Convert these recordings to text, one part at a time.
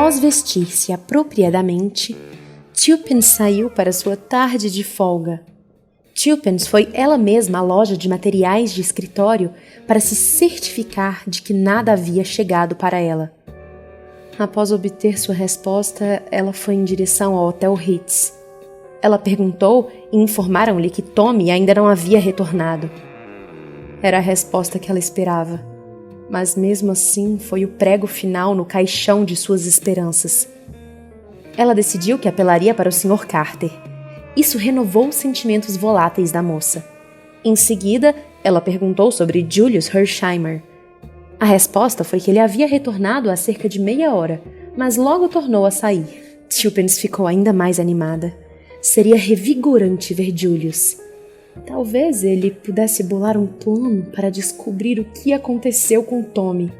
Após vestir-se apropriadamente, Tuppence saiu para sua tarde de folga. Tuppence foi ela mesma à loja de materiais de escritório para se certificar de que nada havia chegado para ela. Após obter sua resposta, ela foi em direção ao Hotel Ritz. Ela perguntou e informaram-lhe que Tommy ainda não havia retornado. Era a resposta que ela esperava, mas mesmo assim foi o prego final no caixão de suas esperanças. Ela decidiu que apelaria para o Sr. Carter. Isso renovou os sentimentos voláteis da moça. Em seguida, ela perguntou sobre Julius Hersheimer. A resposta foi que ele havia retornado há cerca de meia hora, mas logo tornou a sair. Tuppence ficou ainda mais animada. Seria revigorante ver Julius. Talvez ele pudesse bolar um plano para descobrir o que aconteceu com Tommy.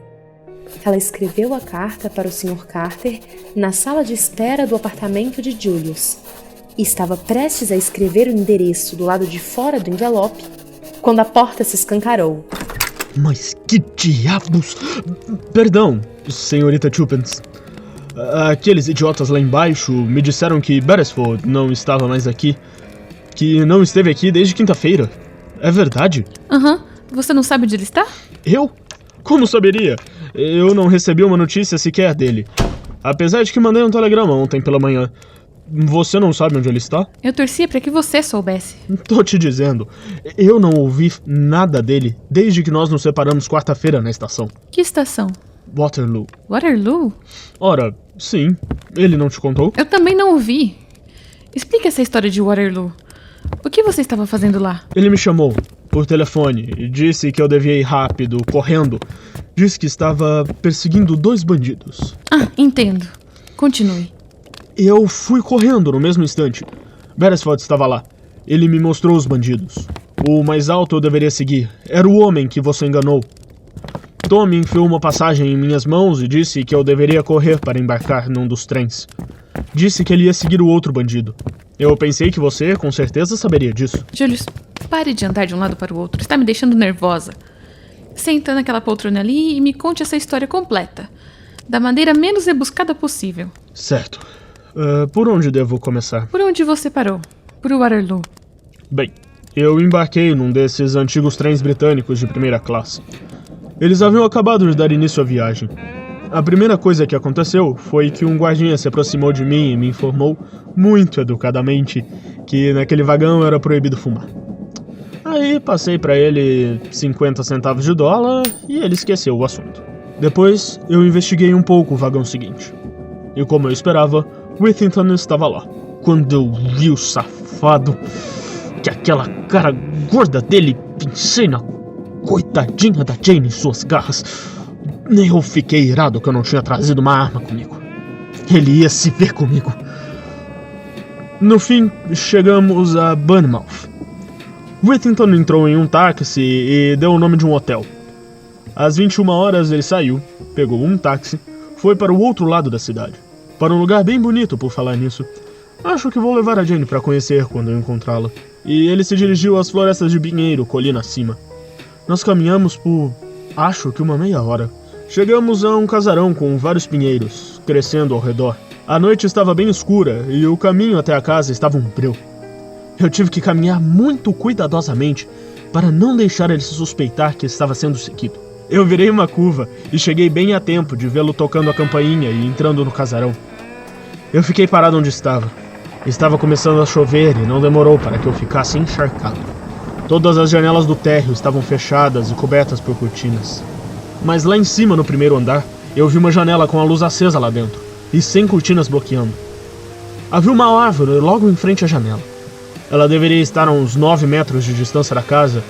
Ela escreveu a carta para o Sr. Carter na sala de espera do apartamento de Julius. E estava prestes a escrever o endereço do lado de fora do envelope, quando a porta se escancarou. Mas que diabos... Perdão, senhorita Tuppence. Aqueles idiotas lá embaixo me disseram que Beresford não estava mais aqui. Que não esteve aqui desde quinta-feira. É verdade? Você não sabe onde ele está? Eu? Como saberia? Eu não recebi uma notícia sequer dele. Apesar de que mandei um telegrama ontem pela manhã. Você não sabe onde ele está? Eu torcia para que você soubesse. Tô te dizendo, eu não ouvi nada dele desde que nós nos separamos quarta-feira na estação. Que estação? Waterloo. Waterloo? Ora, sim. Ele não te contou? Eu também não ouvi. Explica essa história de Waterloo. O que você estava fazendo lá? Ele me chamou por telefone e disse que eu devia ir rápido, correndo. Disse que estava perseguindo 2 bandidos. Entendo. Continue. Eu fui correndo no mesmo instante. Beresford estava lá. Ele me mostrou os bandidos. O mais alto eu deveria seguir. Era o homem que você enganou. Tommy enfiou uma passagem em minhas mãos e disse que eu deveria correr para embarcar num dos trens. Disse que ele ia seguir o outro bandido. Eu pensei que você, com certeza, saberia disso. Julius, pare de andar de um lado para o outro. Está me deixando nervosa. Senta naquela poltrona ali e me conte essa história completa. Da maneira menos rebuscada possível. Certo. Por onde devo começar? Por onde você parou? Por Waterloo. Bem, eu embarquei num desses antigos trens britânicos de primeira classe. Eles haviam acabado de dar início à viagem. A primeira coisa que aconteceu foi que um guardinha se aproximou de mim e me informou, muito educadamente, que naquele vagão era proibido fumar. Aí passei para ele 50 centavos de dólar e ele esqueceu o assunto. Depois, eu investiguei um pouco o vagão seguinte. E como eu esperava, Whittington estava lá. Quando eu vi o safado, que aquela cara gorda dele, pensei na coitadinha da Jane em suas garras. Eu fiquei irado que eu não tinha trazido uma arma comigo. Ele ia se ver comigo. No fim, chegamos a Bournemouth. Whittington entrou em um táxi e deu o nome de um hotel. Às 21 horas ele saiu, pegou um táxi, foi para o outro lado da cidade. Para um lugar bem bonito, por falar nisso. Acho que vou levar a Jane para conhecer quando eu encontrá-la. E ele se dirigiu às florestas de Pinheiro, colina acima. Nós caminhamos por, acho que uma meia hora. Chegamos a um casarão com vários pinheiros, crescendo ao redor. A noite estava bem escura e o caminho até a casa estava um breu. Eu tive que caminhar muito cuidadosamente para não deixar ele se suspeitar que estava sendo seguido. Eu virei uma curva e cheguei bem a tempo de vê-lo tocando a campainha e entrando no casarão. Eu fiquei parado onde estava. Estava começando a chover e não demorou para que eu ficasse encharcado. Todas as janelas do térreo estavam fechadas e cobertas por cortinas. Mas lá em cima, no primeiro andar, eu vi uma janela com a luz acesa lá dentro e sem cortinas bloqueando. Havia uma árvore logo em frente à janela. Ela deveria estar a uns 9 metros de distância da casa.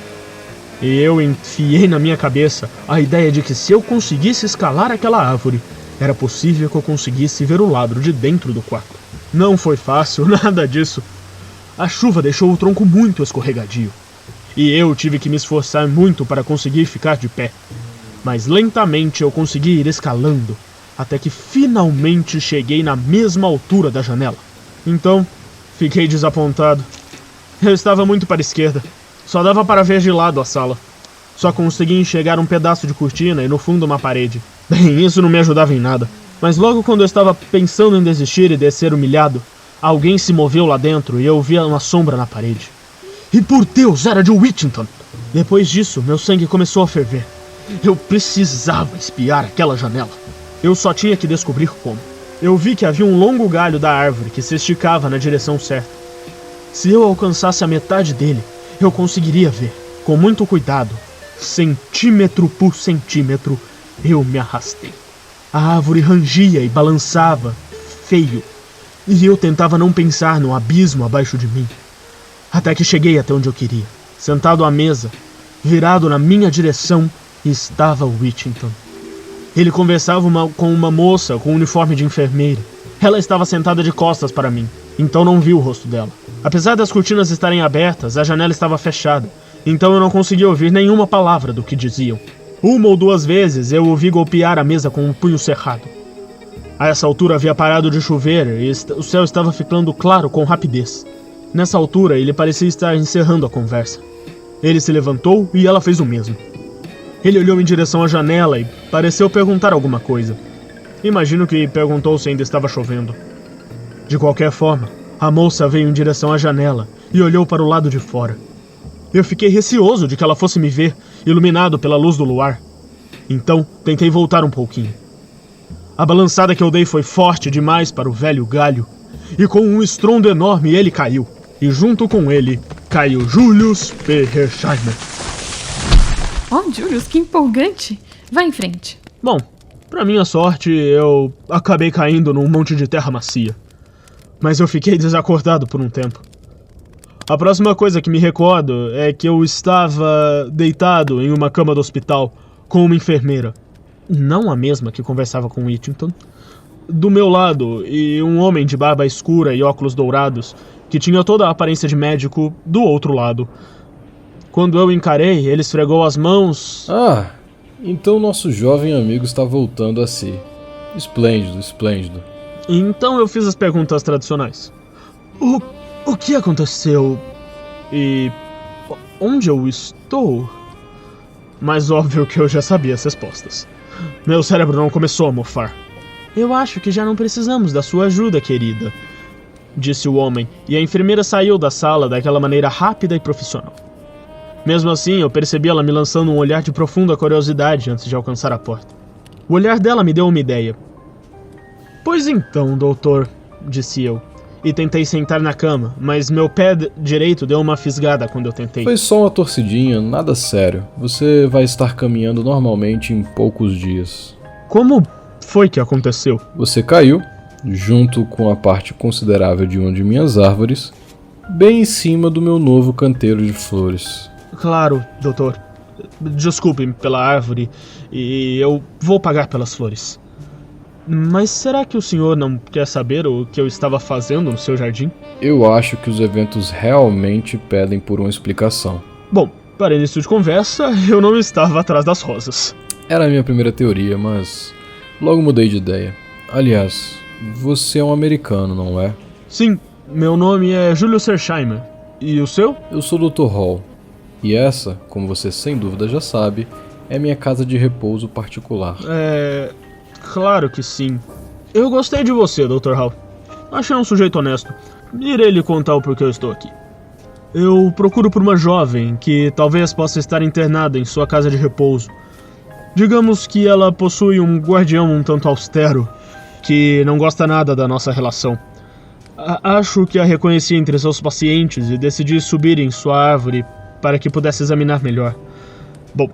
E eu enfiei na minha cabeça a ideia de que se eu conseguisse escalar aquela árvore, era possível que eu conseguisse ver o lado de dentro do quarto. Não foi fácil, nada disso. A chuva deixou o tronco muito escorregadio. E eu tive que me esforçar muito para conseguir ficar de pé. Mas lentamente eu consegui ir escalando, até que finalmente cheguei na mesma altura da janela. Então, fiquei desapontado. Eu estava muito para a esquerda. Só dava para ver de lado a sala. Só consegui enxergar um pedaço de cortina e no fundo uma parede. Bem, isso não me ajudava em nada. Mas logo quando eu estava pensando em desistir e descer humilhado, alguém se moveu lá dentro e eu vi uma sombra na parede. E por Deus, era Joe Whittington! Depois disso, meu sangue começou a ferver. Eu precisava espiar aquela janela. Eu só tinha que descobrir como. Eu vi que havia um longo galho da árvore que se esticava na direção certa. Se eu alcançasse a metade dele, eu conseguiria ver. Com muito cuidado, centímetro por centímetro, eu me arrastei. A árvore rangia e balançava, feio, e eu tentava não pensar no abismo abaixo de mim. Até que cheguei até onde eu queria. Sentado à mesa, virado na minha direção, estava Whittington. Ele conversava com uma moça com um uniforme de enfermeira. Ela estava sentada de costas para mim, então não vi o rosto dela. Apesar das cortinas estarem abertas, a janela estava fechada, então eu não conseguia ouvir nenhuma palavra do que diziam. Uma ou duas vezes eu ouvi golpear a mesa com um punho cerrado. A essa altura havia parado de chover e o céu estava ficando claro com rapidez. Nessa altura, ele parecia estar encerrando a conversa. Ele se levantou e ela fez o mesmo. Ele olhou em direção à janela e pareceu perguntar alguma coisa. Imagino que perguntou se ainda estava chovendo. De qualquer forma, a moça veio em direção à janela e olhou para o lado de fora. Eu fiquei receoso de que ela fosse me ver, iluminado pela luz do luar. Então, tentei voltar um pouquinho. A balançada que eu dei foi forte demais para o velho galho, e com um estrondo enorme ele caiu. E junto com ele, caiu Julius P. Hersheimer. Oh, Julius, que empolgante! Vai em frente. Bom, pra minha sorte, eu acabei caindo num monte de terra macia. Mas eu fiquei desacordado por um tempo. A próxima coisa que me recordo é que eu estava deitado em uma cama do hospital com uma enfermeira. Não a mesma que conversava com Whittington. Do meu lado, e um homem de barba escura e óculos dourados, que tinha toda a aparência de médico, do outro lado. Quando eu encarei, ele esfregou as mãos... Ah, então nosso jovem amigo está voltando a si. Esplêndido, esplêndido. Então eu fiz as perguntas tradicionais. O que aconteceu? E... onde eu estou? Mas óbvio que eu já sabia as respostas. Meu cérebro não começou a mofar. Eu acho que já não precisamos da sua ajuda, querida, disse o homem, e a enfermeira saiu da sala daquela maneira rápida e profissional. Mesmo assim, eu percebi ela me lançando um olhar de profunda curiosidade antes de alcançar a porta. O olhar dela me deu uma ideia. Pois então, doutor, disse eu, e tentei sentar na cama, mas meu pé direito deu uma fisgada quando eu tentei. Foi só uma torcidinha, nada sério. Você vai estar caminhando normalmente em poucos dias. Como foi que aconteceu? Você caiu, junto com a parte considerável de uma de minhas árvores, bem em cima do meu novo canteiro de flores. Claro, doutor. Desculpe-me pela árvore e eu vou pagar pelas flores. Mas será que o senhor não quer saber o que eu estava fazendo no seu jardim? Eu acho que os eventos realmente pedem por uma explicação. Bom, para início de conversa, eu não estava atrás das rosas. Era a minha primeira teoria, mas logo mudei de ideia. Aliás, você é um americano, não é? Sim, meu nome é Julius Hersheimer. E o seu? Eu sou o Dr. Hall. E essa, como você sem dúvida já sabe, é minha casa de repouso particular. Claro que sim. Eu gostei de você, Dr. Hall. Achei um sujeito honesto. Irei lhe contar o porquê eu estou aqui. Eu procuro por uma jovem que talvez possa estar internada em sua casa de repouso. Digamos que ela possui um guardião um tanto austero, que não gosta nada da nossa relação. Acho que a reconheci entre seus pacientes e decidi subir em sua árvore para que pudesse examinar melhor. Bom,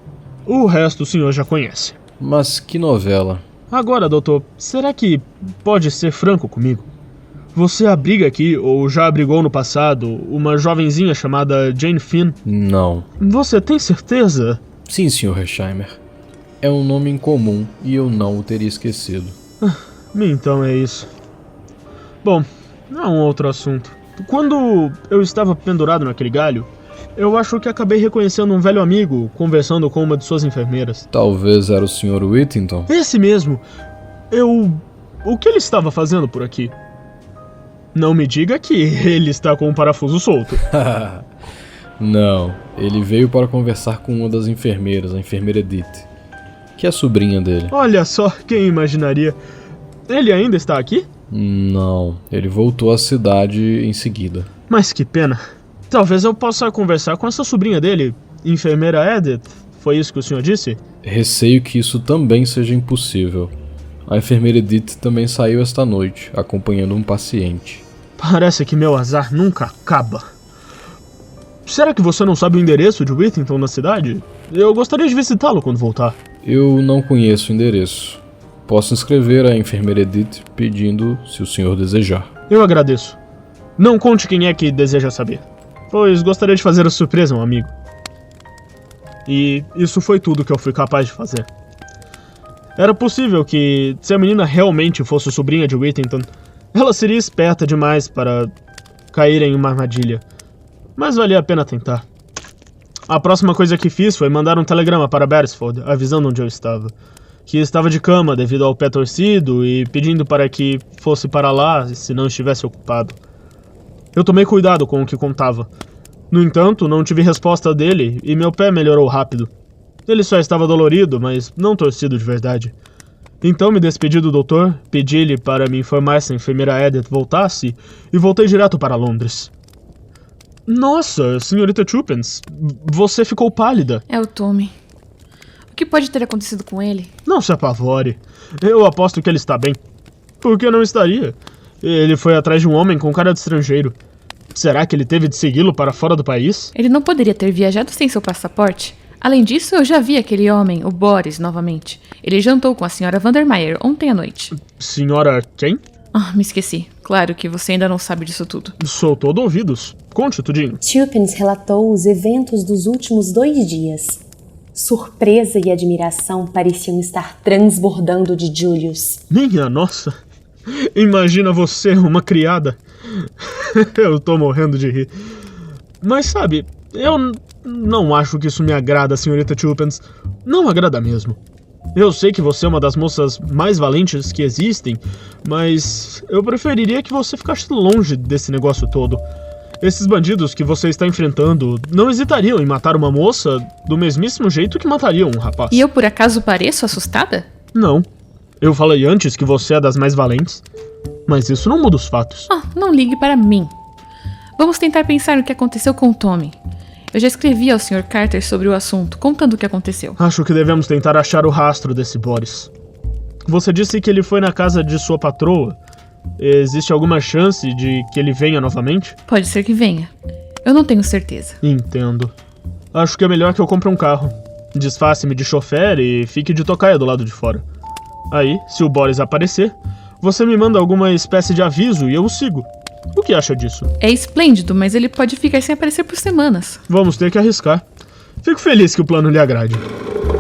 o resto o senhor já conhece. Mas que novela. Agora, doutor, será que pode ser franco comigo? Você abriga aqui, ou já abrigou no passado, uma jovenzinha chamada Jane Finn? Não. Você tem certeza? Sim, Sr. Hersheimer. É um nome incomum e eu não o teria esquecido. Então é isso. Bom, é um outro assunto. Quando eu estava pendurado naquele galho, eu acho que acabei reconhecendo um velho amigo conversando com uma de suas enfermeiras. Talvez era o Sr. Whittington? Esse mesmo. O que ele estava fazendo por aqui? Não me diga que ele está com um parafuso solto. Não, ele veio para conversar com uma das enfermeiras, a enfermeira Edith, que é a sobrinha dele. Olha só, quem imaginaria. Ele ainda está aqui? Não, ele voltou à cidade em seguida. Mas que pena. Talvez eu possa conversar com essa sobrinha dele, enfermeira Edith. Foi isso que o senhor disse? Receio que isso também seja impossível. A enfermeira Edith também saiu esta noite, acompanhando um paciente. Parece que meu azar nunca acaba. Será que você não sabe o endereço de Whittington na cidade? Eu gostaria de visitá-lo quando voltar. Eu não conheço o endereço. Posso escrever à enfermeira Edith pedindo se o senhor desejar. Eu agradeço. Não conte quem é que deseja saber, pois gostaria de fazer a surpresa a um amigo. E isso foi tudo que eu fui capaz de fazer. Era possível que, se a menina realmente fosse sobrinha de Whittington, ela seria esperta demais para cair em uma armadilha. Mas valia a pena tentar. A próxima coisa que fiz foi mandar um telegrama para Beresford, avisando onde eu estava. Que estava de cama devido ao pé torcido e pedindo para que fosse para lá se não estivesse ocupado. Eu tomei cuidado com o que contava. No entanto, não tive resposta dele e meu pé melhorou rápido. Ele só estava dolorido, mas não torcido de verdade. Então me despedi do doutor, pedi-lhe para me informar se a enfermeira Edith voltasse e voltei direto para Londres. Nossa, senhorita Tuppence, você ficou pálida. É o Tommy. O que pode ter acontecido com ele? Não se apavore. Eu aposto que ele está bem. Por que não estaria? Ele foi atrás de um homem com cara de estrangeiro. Será que ele teve de segui-lo para fora do país? Ele não poderia ter viajado sem seu passaporte. Além disso, eu já vi aquele homem, o Boris, novamente. Ele jantou com a senhora Vandermeyer ontem à noite. Senhora quem? Ah, me esqueci. Claro que você ainda não sabe disso tudo. Sou todo ouvidos. Conte tudinho. Tuppence relatou os eventos dos últimos 2 dias. Surpresa e admiração pareciam estar transbordando de Julius. Minha nossa! Imagina você, uma criada. Eu tô morrendo de rir. Mas sabe, eu não acho que isso me agrada, senhorita Tuppence. Não agrada mesmo. Eu sei que você é uma das moças mais valentes que existem, mas eu preferiria que você ficasse longe desse negócio todo. Esses bandidos que você está enfrentando não hesitariam em matar uma moça do mesmíssimo jeito que matariam um rapaz. E eu por acaso pareço assustada? Não. Eu falei antes que você é das mais valentes, mas isso não muda os fatos. Ah, não ligue para mim. Vamos tentar pensar no que aconteceu com o Tommy. Eu já escrevi ao Sr. Carter sobre o assunto, contando o que aconteceu. Acho que devemos tentar achar o rastro desse Boris. Você disse que ele foi na casa de sua patroa. Existe alguma chance de que ele venha novamente? Pode ser que venha. Eu não tenho certeza. Entendo. Acho que é melhor que eu compre um carro. Disfarce-me de chofer e fique de tocaia do lado de fora. Aí, se o Boris aparecer, você me manda alguma espécie de aviso e eu o sigo. O que acha disso? É esplêndido, mas ele pode ficar sem aparecer por semanas. Vamos ter que arriscar. Fico feliz que o plano lhe agrade.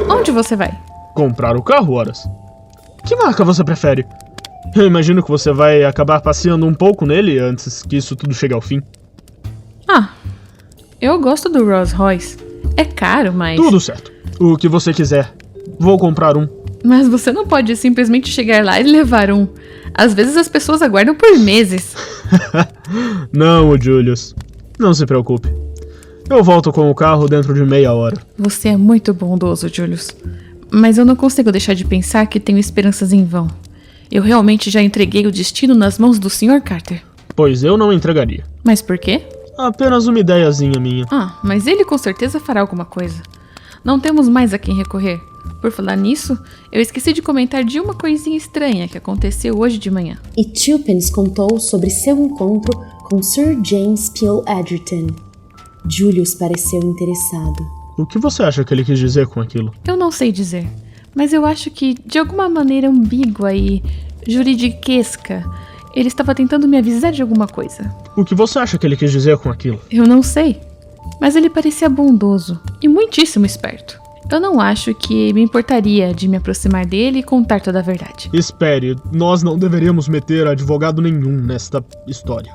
Onde você vai? Comprar o carro, horas. Que marca você prefere? Eu imagino que você vai acabar passeando um pouco nele antes que isso tudo chegue ao fim. Ah, eu gosto do Rolls Royce. É caro, mas... Tudo certo. O que você quiser. Vou comprar um. Mas você não pode simplesmente chegar lá e levar um. Às vezes as pessoas aguardam por meses. Não, Julius. Não se preocupe. Eu volto com o carro dentro de meia hora. Você é muito bondoso, Julius. Mas eu não consigo deixar de pensar que tenho esperanças em vão. Eu realmente já entreguei o destino nas mãos do Sr. Carter. Pois eu não entregaria. Mas por quê? Apenas uma ideiazinha minha. Ah, mas ele com certeza fará alguma coisa. Não temos mais a quem recorrer. Por falar nisso, eu esqueci de comentar de uma coisinha estranha que aconteceu hoje de manhã. E Tuppence contou sobre seu encontro com Sir James Peel Egerton. Julius pareceu interessado. O que você acha que ele quis dizer com aquilo? Eu não sei dizer, mas eu acho que, de alguma maneira ambígua e juridiquesca, ele estava tentando me avisar de alguma coisa. O que você acha que ele quis dizer com aquilo? Eu não sei, mas ele parecia bondoso e muitíssimo esperto. Eu não acho que me importaria de me aproximar dele e contar toda a verdade. Espere, nós não deveríamos meter advogado nenhum nesta história.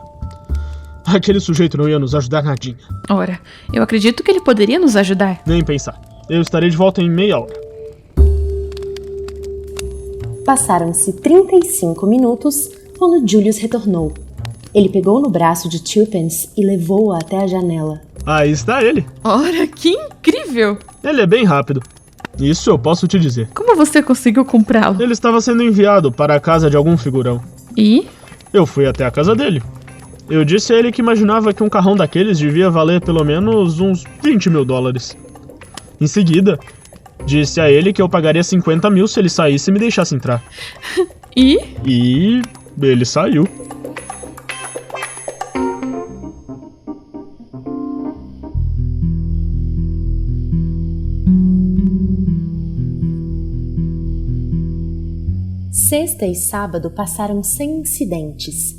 Aquele sujeito não ia nos ajudar nadinha. Ora, eu acredito que ele poderia nos ajudar. Nem pensar. Eu estarei de volta em meia hora. Passaram-se 35 minutos quando Julius retornou. Ele pegou no braço de Tuppence e levou-a até a janela. Aí está ele. Ora, que incrível! Ele é bem rápido. Isso eu posso te dizer. Como você conseguiu comprá-lo? Ele estava sendo enviado para a casa de algum figurão. E? Eu fui até a casa dele. Eu disse a ele que imaginava que um carrão daqueles devia valer pelo menos uns 20 mil dólares. Em seguida, disse a ele que eu pagaria 50 mil se ele saísse e me deixasse entrar. E? E ele saiu. Sexta e sábado passaram sem incidentes.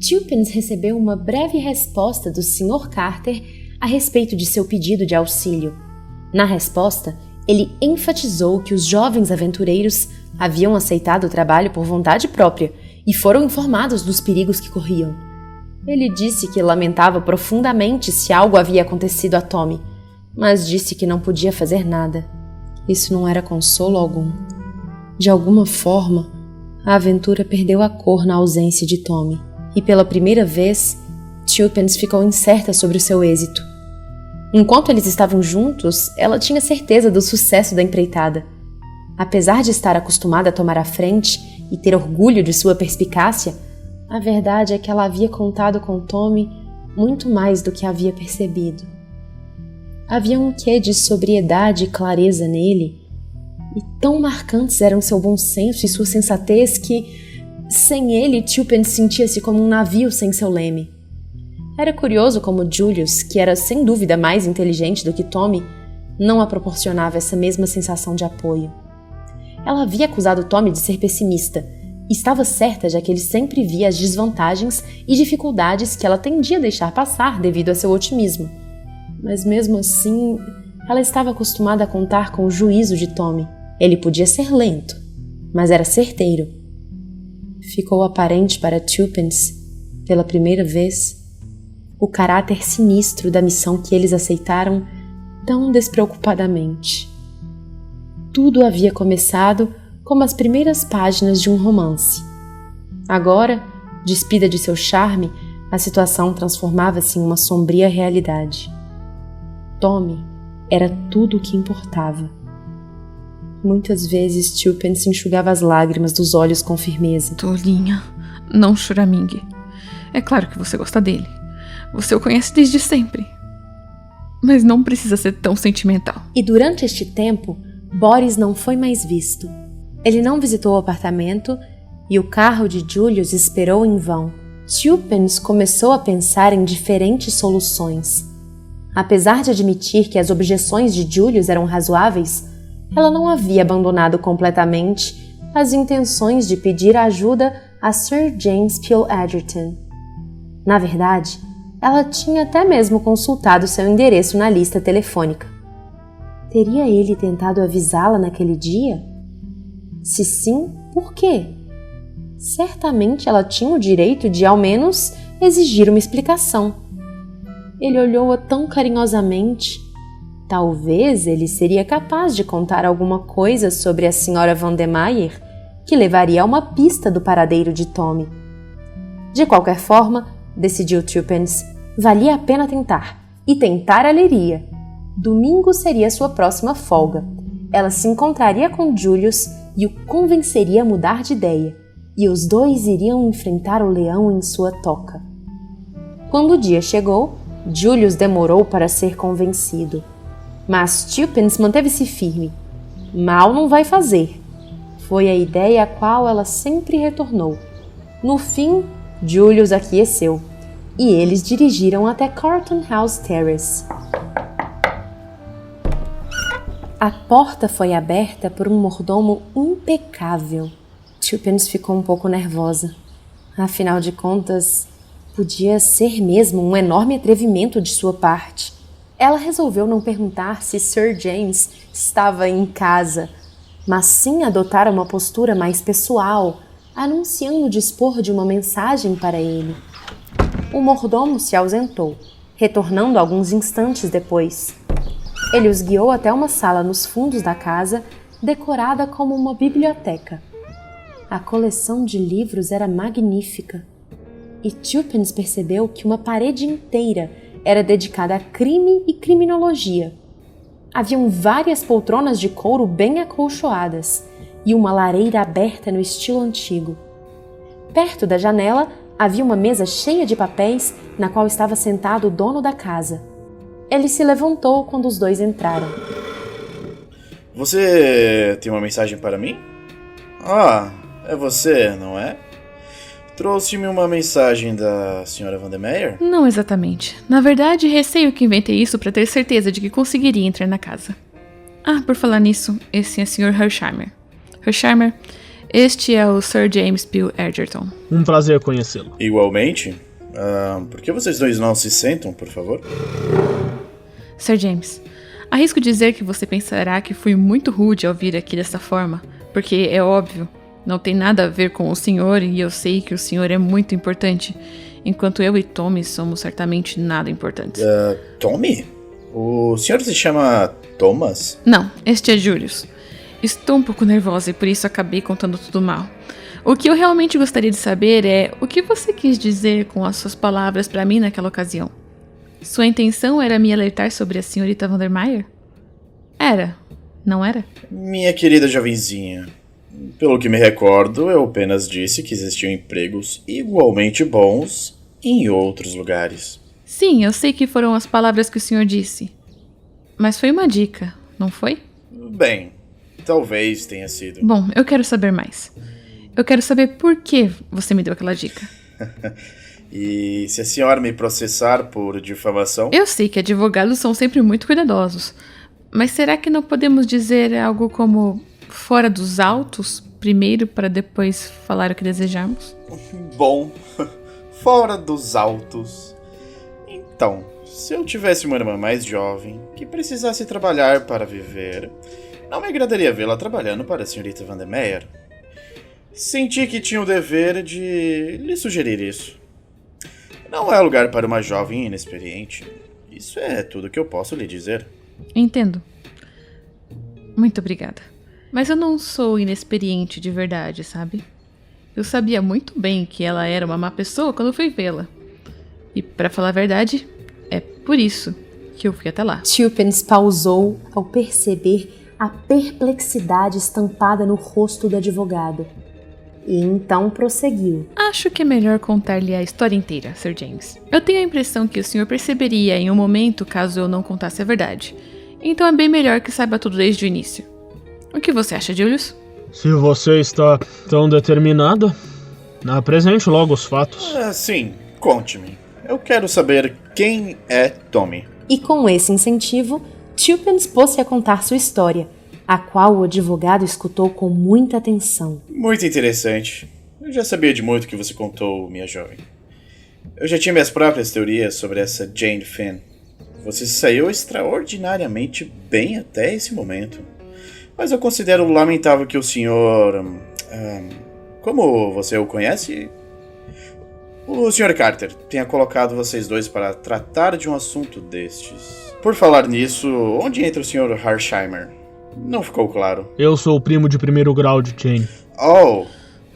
Tuppence recebeu uma breve resposta do Sr. Carter a respeito de seu pedido de auxílio. Na resposta, ele enfatizou que os jovens aventureiros haviam aceitado o trabalho por vontade própria e foram informados dos perigos que corriam. Ele disse que lamentava profundamente se algo havia acontecido a Tommy, mas disse que não podia fazer nada. Isso não era consolo algum. De alguma forma, a aventura perdeu a cor na ausência de Tommy, e pela primeira vez, Tuppence ficou incerta sobre o seu êxito. Enquanto eles estavam juntos, ela tinha certeza do sucesso da empreitada. Apesar de estar acostumada a tomar a frente e ter orgulho de sua perspicácia, a verdade é que ela havia contado com Tommy muito mais do que havia percebido. Havia um quê de sobriedade e clareza nele, e tão marcantes eram seu bom senso e sua sensatez que, sem ele, Tuppence sentia-se como um navio sem seu leme. Era curioso como Julius, que era sem dúvida mais inteligente do que Tommy, não a proporcionava essa mesma sensação de apoio. Ela havia acusado Tommy de ser pessimista, e estava certa já que ele sempre via as desvantagens e dificuldades que ela tendia a deixar passar devido a seu otimismo. Mas mesmo assim, ela estava acostumada a contar com o juízo de Tommy. Ele podia ser lento, mas era certeiro. Ficou aparente para Tuppence, pela primeira vez, o caráter sinistro da missão que eles aceitaram tão despreocupadamente. Tudo havia começado como as primeiras páginas de um romance. Agora, despida de seu charme, a situação transformava-se em uma sombria realidade. Tommy era tudo o que importava. Muitas vezes Tuppence enxugava as lágrimas dos olhos com firmeza. Tolinha, não choramingue. É claro que você gosta dele. Você o conhece desde sempre. Mas não precisa ser tão sentimental. E durante este tempo, Boris não foi mais visto. Ele não visitou o apartamento e o carro de Julius esperou em vão. Tuppence começou a pensar em diferentes soluções. Apesar de admitir que as objeções de Julius eram razoáveis, ela não havia abandonado completamente as intenções de pedir ajuda a Sir James Peel Egerton. Na verdade, ela tinha até mesmo consultado seu endereço na lista telefônica. Teria ele tentado avisá-la naquele dia? Se sim, por quê? Certamente ela tinha o direito de, ao menos, exigir uma explicação. Ele olhou-a tão carinhosamente. Talvez ele seria capaz de contar alguma coisa sobre a Sra. Vandermeyer que levaria a uma pista do paradeiro de Tommy. De qualquer forma, decidiu Tuppence, valia a pena tentar. E tentar ela iria. Domingo seria sua próxima folga. Ela se encontraria com Julius e o convenceria a mudar de ideia. E os dois iriam enfrentar o leão em sua toca. Quando o dia chegou, Julius demorou para ser convencido. Mas Tuppence manteve-se firme. Mal não vai fazer. Foi a ideia a qual ela sempre retornou. No fim, Julius aqueceu, e eles dirigiram até Carlton House Terrace. A porta foi aberta por um mordomo impecável. Tuppence ficou um pouco nervosa. Afinal de contas, podia ser mesmo um enorme atrevimento de sua parte. Ela resolveu não perguntar se Sir James estava em casa, mas sim adotar uma postura mais pessoal, anunciando dispor de uma mensagem para ele. O mordomo se ausentou, retornando alguns instantes depois. Ele os guiou até uma sala nos fundos da casa, decorada como uma biblioteca. A coleção de livros era magnífica, e Tuppence percebeu que uma parede inteira era dedicada a crime e criminologia. Haviam várias poltronas de couro bem acolchoadas e uma lareira aberta no estilo antigo. Perto da janela havia uma mesa cheia de papéis na qual estava sentado o dono da casa. Ele se levantou quando os dois entraram. Você tem uma mensagem para mim? Ah, é você, não é? Trouxe-me uma mensagem da senhora Vandermeer? Não exatamente. Na verdade, receio que inventei isso para ter certeza de que conseguiria entrar na casa. Ah, por falar nisso, esse é o Sr. Hersheimer. Hersheimer, este é o Sir James Peel Edgerton. Um prazer conhecê-lo. Igualmente. Por que vocês dois não se sentam, por favor? Sir James, arrisco dizer que você pensará que fui muito rude ao vir aqui dessa forma, porque é óbvio, não tem nada a ver com o senhor e eu sei que o senhor é muito importante, enquanto eu e Tommy somos certamente nada importantes. Tommy? O senhor se chama Thomas? Não, este é Julius. Estou um pouco nervosa e por isso acabei contando tudo mal. O que eu realmente gostaria de saber é o que você quis dizer com as suas palavras para mim naquela ocasião. Sua intenção era me alertar sobre a senhorita Vandermeer? Era, não era? Minha querida jovenzinha, pelo que me recordo, eu apenas disse que existiam empregos igualmente bons em outros lugares. Sim, eu sei que foram as palavras que o senhor disse. Mas foi uma dica, não foi? Bem, talvez tenha sido. Bom, eu quero saber mais. Eu quero saber por que você me deu aquela dica. E se a senhora me processar por difamação? Eu sei que advogados são sempre muito cuidadosos. Mas será que não podemos dizer algo como fora dos autos, primeiro para depois falar o que desejamos? Bom, fora dos autos. Então, se eu tivesse uma irmã mais jovem que precisasse trabalhar para viver, não me agradaria vê-la trabalhando para a senhorita Vandermeer. Senti que tinha o dever de lhe sugerir isso. Não é lugar para uma jovem inexperiente. Isso é tudo que eu posso lhe dizer. Entendo. Muito obrigada. Mas eu não sou inexperiente de verdade, sabe? Eu sabia muito bem que ela era uma má pessoa quando fui vê-la. E, pra falar a verdade, é por isso que eu fui até lá. Tulpens pausou ao perceber a perplexidade estampada no rosto do advogado. E então prosseguiu. Acho que é melhor contar-lhe a história inteira, Sir James. Eu tenho a impressão que o senhor perceberia em um momento caso eu não contasse a verdade. Então é bem melhor que saiba tudo desde o início. O que você acha, Julius? Se você está tão determinada, apresente logo os fatos. Sim, conte-me. Eu quero saber quem é Tommy. E com esse incentivo, Tulpens pôs-se a contar sua história, a qual o advogado escutou com muita atenção. Muito interessante. Eu já sabia de muito que você contou, minha jovem. Eu já tinha minhas próprias teorias sobre essa Jane Finn. Você saiu extraordinariamente bem até esse momento. Mas eu considero lamentável que o senhor... como você o conhece? O Sr. Carter tenha colocado vocês dois para tratar de um assunto destes. Por falar nisso, onde entra o Sr. Hersheimer? Não ficou claro. Eu sou o primo de primeiro grau de Jane. Oh!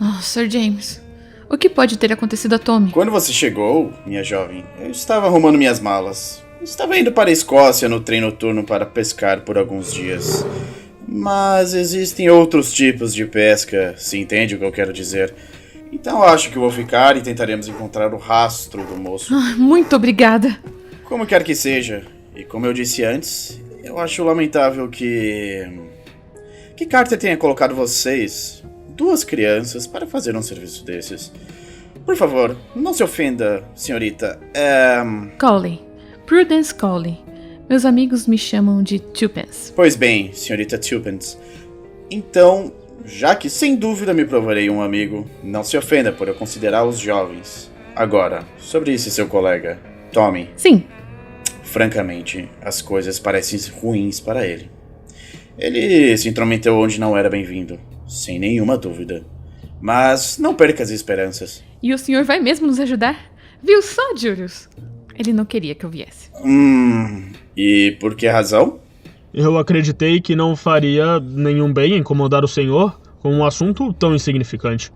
Oh, Sir James. O que pode ter acontecido a Tommy? Quando você chegou, minha jovem, eu estava arrumando minhas malas. Estava indo para a Escócia no trem noturno para pescar por alguns dias. Mas existem outros tipos de pesca, se entende o que eu quero dizer. Então acho que vou ficar e tentaremos encontrar o rastro do moço. Muito obrigada. Como quer que seja, e como eu disse antes, eu acho lamentável que Carter tenha colocado vocês, duas crianças, para fazer um serviço desses. Por favor, não se ofenda, senhorita. Cawley. Prudence Cawley. Meus amigos me chamam de Tulpens. Pois bem, senhorita Tulpens. Então, já que sem dúvida me provarei um amigo, não se ofenda por eu considerar os jovens. Agora, sobre esse seu colega, Tommy. Sim. Francamente, as coisas parecem ruins para ele. Ele se intrometeu onde não era bem-vindo, sem nenhuma dúvida. Mas não perca as esperanças. E o senhor vai mesmo nos ajudar? Viu só, Julius? Ele não queria que eu viesse. E por que razão? Eu acreditei que não faria nenhum bem incomodar o senhor com um assunto tão insignificante.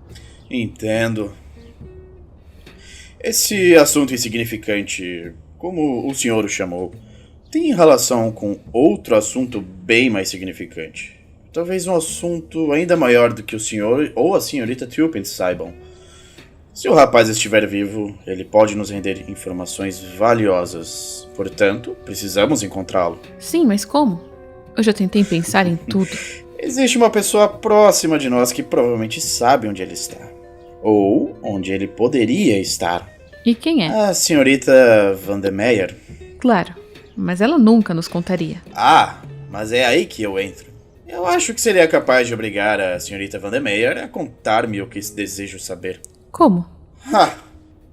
Entendo. Esse assunto insignificante, como o senhor o chamou, tem relação com outro assunto bem mais significante. Talvez um assunto ainda maior do que o senhor ou a senhorita Tuppence saibam. Se o rapaz estiver vivo, ele pode nos render informações valiosas. Portanto, precisamos encontrá-lo. Sim, mas como? Eu já tentei pensar em tudo. Existe uma pessoa próxima de nós que provavelmente sabe onde ele está. Ou onde ele poderia estar. E quem é? A senhorita Vandermeyer. Claro, mas ela nunca nos contaria. Ah, mas é aí que eu entro. Eu acho que seria capaz de obrigar a senhorita Vandermeyer a contar-me o que desejo saber. Como?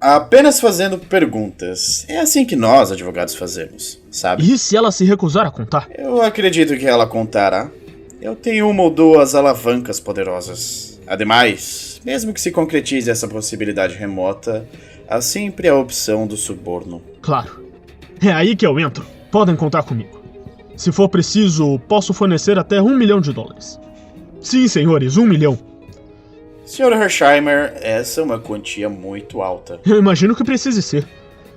Apenas fazendo perguntas. É assim que nós, advogados, fazemos, sabe? E se ela se recusar a contar? Eu acredito que ela contará. Eu tenho uma ou duas alavancas poderosas. Ademais, mesmo que se concretize essa possibilidade remota, há sempre a opção do suborno. Claro. É aí que eu entro. Podem contar comigo. Se for preciso, posso fornecer até $1 milhão. Sim, senhores, 1 milhão. Sr. Hersheimer, essa é uma quantia muito alta. Eu imagino que precise ser.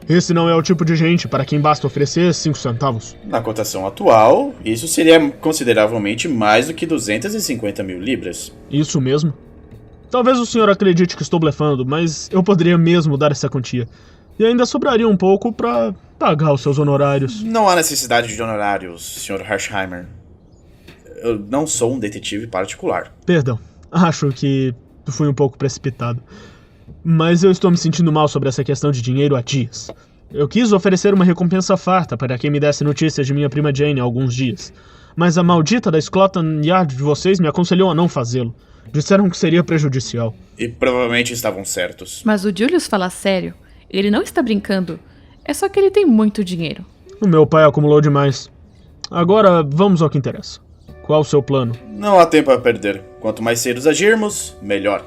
Esse não é o tipo de gente para quem basta oferecer 5 centavos. Na cotação atual, isso seria consideravelmente mais do que 250 mil libras. Isso mesmo. Talvez o senhor acredite que estou blefando, mas eu poderia mesmo dar essa quantia. E ainda sobraria um pouco para pagar os seus honorários. Não há necessidade de honorários, Sr. Hersheimer. Eu não sou um detetive particular. Perdão, acho que fui um pouco precipitado. Mas eu estou me sentindo mal sobre essa questão de dinheiro há dias. Eu quis oferecer uma recompensa farta para quem me desse notícias de minha prima Jane há alguns dias. Mas a maldita da Scotland Yard de vocês me aconselhou a não fazê-lo. Disseram que seria prejudicial. E provavelmente estavam certos. Mas o Julius fala sério. Ele não está brincando. É só que ele tem muito dinheiro. O meu pai acumulou demais. Agora, vamos ao que interessa. Qual o seu plano? Não há tempo a perder. Quanto mais cedo agirmos, melhor.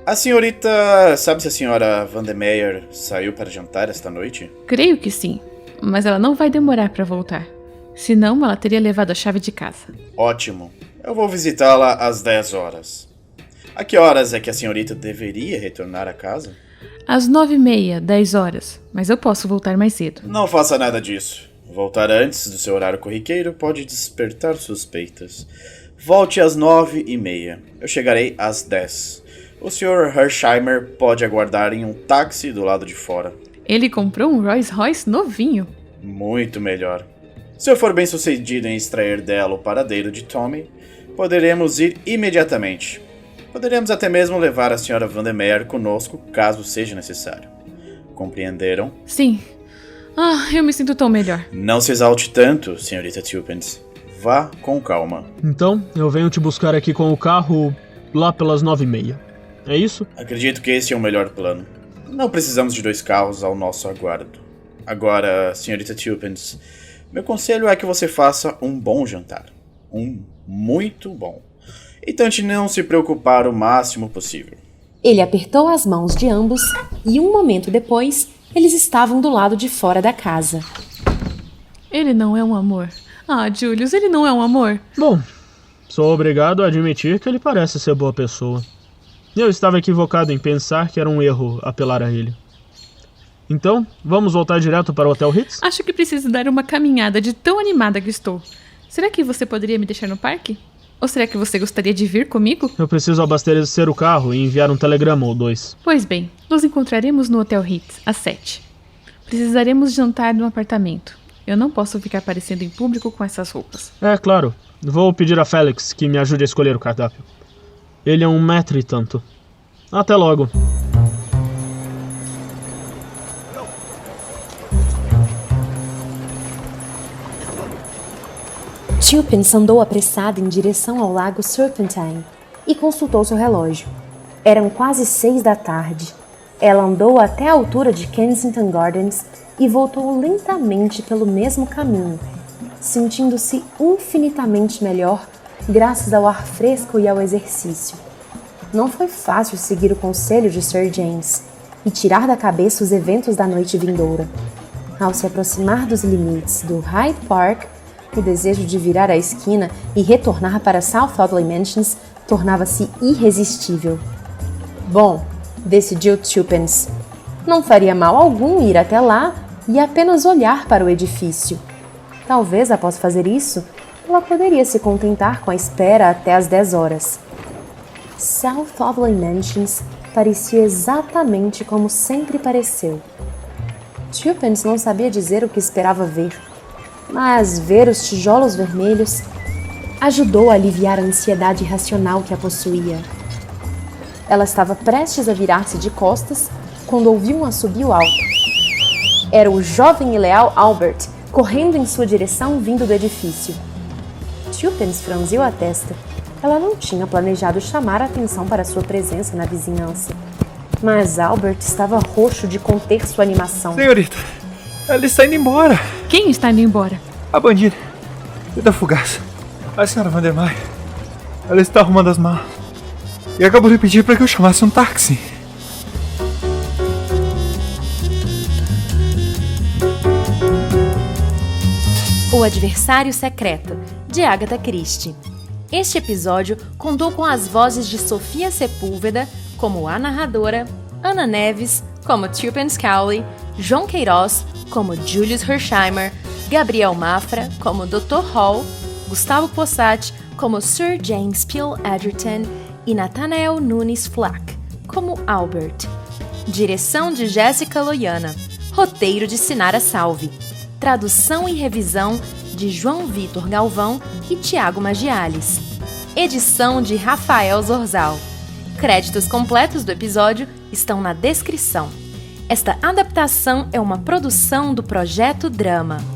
A senhorita... Sabe se a senhora Vandermeyer saiu para jantar esta noite? Creio que sim. Mas ela não vai demorar para voltar. Senão, ela teria levado a chave de casa. Ótimo. Eu vou visitá-la às 10 horas. A que horas é que a senhorita deveria retornar a casa? Às 9h30, 10 horas. Mas eu posso voltar mais cedo. Não faça nada disso. Voltar antes do seu horário corriqueiro pode despertar suspeitas. Volte às 9h30. Eu chegarei às 10. O Sr. Hersheimer pode aguardar em um táxi do lado de fora. Ele comprou um Rolls Royce novinho. Muito melhor. Se eu for bem sucedido em extrair dela o paradeiro de Tommy, poderemos ir imediatamente. Poderemos até mesmo levar a Sra. Vandermeyer conosco, caso seja necessário. Compreenderam? Sim. Eu me sinto tão melhor. Não se exalte tanto, senhorita Tuppence. Vá com calma. Então, eu venho te buscar aqui com o carro lá pelas 9h30. É isso? Acredito que esse é o melhor plano. Não precisamos de 2 carros ao nosso aguardo. Agora, senhorita Tuppence, meu conselho é que você faça um bom jantar. Um muito bom. E tente não se preocupar o máximo possível. Ele apertou as mãos de ambos e um momento depois, eles estavam do lado de fora da casa. Ele não é um amor. Julius, ele não é um amor. Bom, sou obrigado a admitir que ele parece ser boa pessoa. Eu estava equivocado em pensar que era um erro apelar a ele. Então, vamos voltar direto para o Hotel Ritz? Acho que preciso dar uma caminhada de tão animada que estou. Será que você poderia me deixar no parque? Ou será que você gostaria de vir comigo? Eu preciso abastecer o carro e enviar um telegrama ou 2. Pois bem, nos encontraremos no Hotel Ritz, às 7. Precisaremos jantar no apartamento. Eu não posso ficar aparecendo em público com essas roupas. É, claro. Vou pedir a Félix que me ajude a escolher o cardápio. Ele é 1 metro e tanto. Até logo. Tuppence andou apressada em direção ao lago Serpentine e consultou seu relógio. Eram quase 6 da tarde. Ela andou até a altura de Kensington Gardens e voltou lentamente pelo mesmo caminho, sentindo-se infinitamente melhor graças ao ar fresco e ao exercício. Não foi fácil seguir o conselho de Sir James e tirar da cabeça os eventos da noite vindoura. Ao se aproximar dos limites do Hyde Park, o desejo de virar a esquina e retornar para South Audley Mansions tornava-se irresistível. Bom, decidiu Tuppence, não faria mal algum ir até lá e apenas olhar para o edifício. Talvez, após fazer isso, ela poderia se contentar com a espera até às 10 horas. South Audley Mansions parecia exatamente como sempre pareceu. Tuppence não sabia dizer o que esperava ver, mas ver os tijolos vermelhos ajudou a aliviar a ansiedade irracional que a possuía. Ela estava prestes a virar-se de costas quando ouviu um assobio alto. Era o jovem e leal Albert, correndo em sua direção vindo do edifício. Tuppence franziu a testa. Ela não tinha planejado chamar a atenção para sua presença na vizinhança. Mas Albert estava roxo de conter sua animação. Senhorita, ela está indo embora. Quem está indo embora? A bandida da fugaça. A senhora Vandermeer. Ela está arrumando as malas. E acabou de pedir para que eu chamasse um táxi. O Adversário Secreto, de Agatha Christie. Este episódio contou com as vozes de Sofia Sepúlveda, como a narradora, Ana Neves, como Tuppence Cowley, João Queiroz, como Julius Hersheimer, Gabriel Mafra, como Dr. Hall, Gustavo Possati, como Sir James Peel Edgerton e Nathanael Nunes Flack, como Albert. Direção de Jéssica Loiana. Roteiro de Sinara Salve. Tradução e revisão de João Vitor Galvão e Tiago Magiales. Edição de Rafael Zorzal. Créditos completos do episódio estão na descrição. Esta adaptação é uma produção do Projeto Drama.